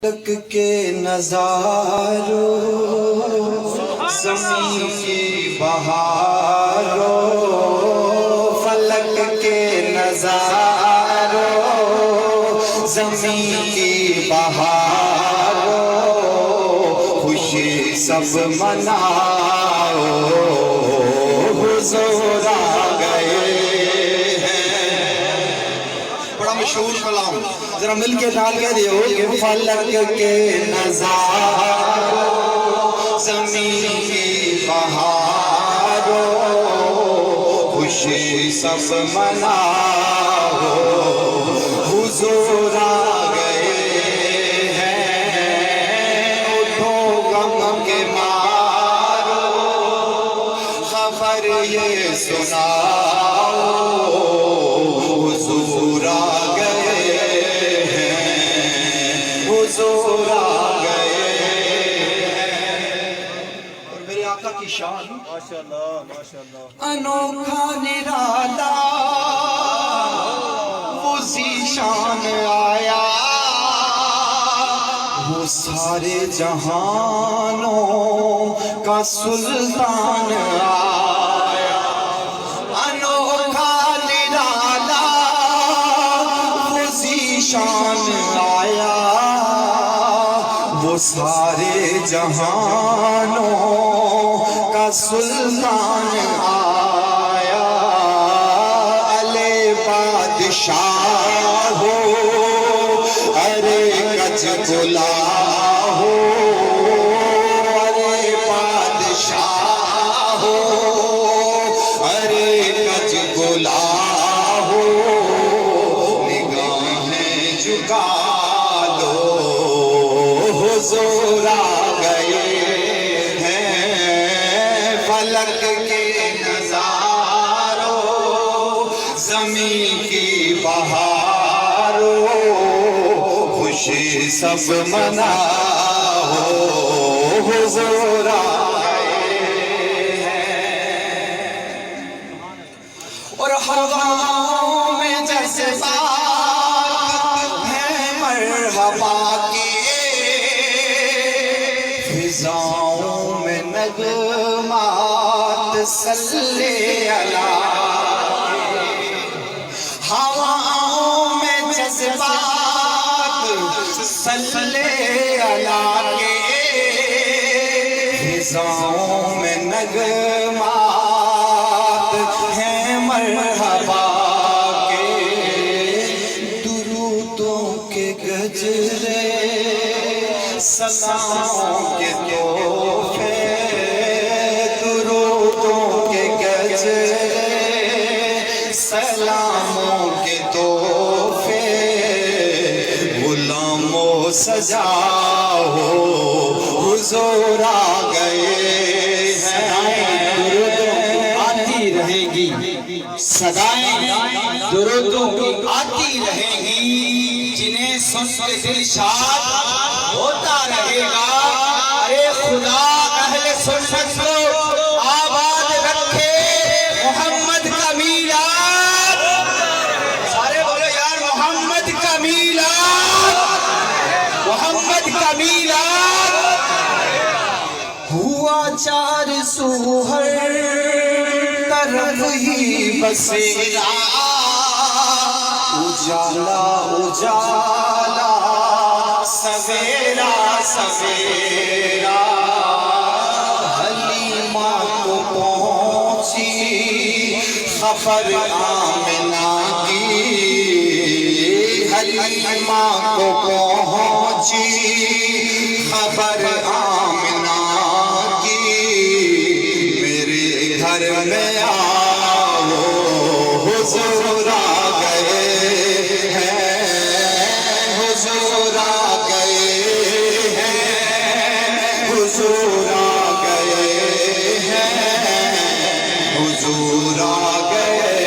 تک کے نظاروں زمین کی بہاروں فلک کے نظاروں زمین کی بہاروں خوشی سب مناؤ حضور آ گئے ہیں۔ بڑا مشہور کلام ذرا مل کے نال کہہ دیو کہ فلک کے نظاروں زمین کی بہاروں خوشی سب مناؤ حضور آ گئے ہیں۔ اٹھو غم کے مارو خبر یہ سناؤ حضور آ گئے حضور آ گئے ہیں۔ اور میرے آقا کی شان ماشاءاللہ ماشاءاللہ انوکھا نرالا وہ ذیشان آیا وہ سارے جہانوں کا سلطان آیا۔ انوکھا نرالا وہ ذیشان آیا وہ سارے جہانوں کا سلطان آیا۔ علی بادشاہ ہو ارے کچھ گلا ہو ارے بادشاہ ہو ارے کچھ گلا ہو نگاہیں جھکا حضور آ گئے ہیں۔ فلک کے نظاروں زمین کی بہاروں خوشی سب مناؤ حضور آ گئے ہیں۔ اور ہواؤں میں جذبات ہیں مرحبا کے فضاؤں میں نغمات صلی اللہ ہواؤں میں جذبات صلی اللہ کے فضاؤں میں نغمات ہیں مرحبا کے درودوں کے گجرے سلام کے تحفے درودوں کے گجرے سلاموں کے تحفے غلاموں سجاؤ حضور آ گئے ہیں۔ درودوں آتی رہے گی صدائیں درودوں کی آتی رہیں گی جنہیں سن کے دل شاد ہوتا رہے گا۔ ارے خدا اہل سنت کو آباد رکھے محمد کا میلاد سارے بولو یار محمد کا میلاد محمد کا میلاد ہوا چار سو ہر طرف ہی بسیرا اجالا اجالا سویرا سویرا حلیمہ کو پہنچی خبر آمنہ کی حلیمہ کو پہنچی خبر آمنہ کی میرے گھر میں آؤ حضور آ گئے ہیں حضور آ گئے ہیں حضور آ گئے ہیں حضور آ گئے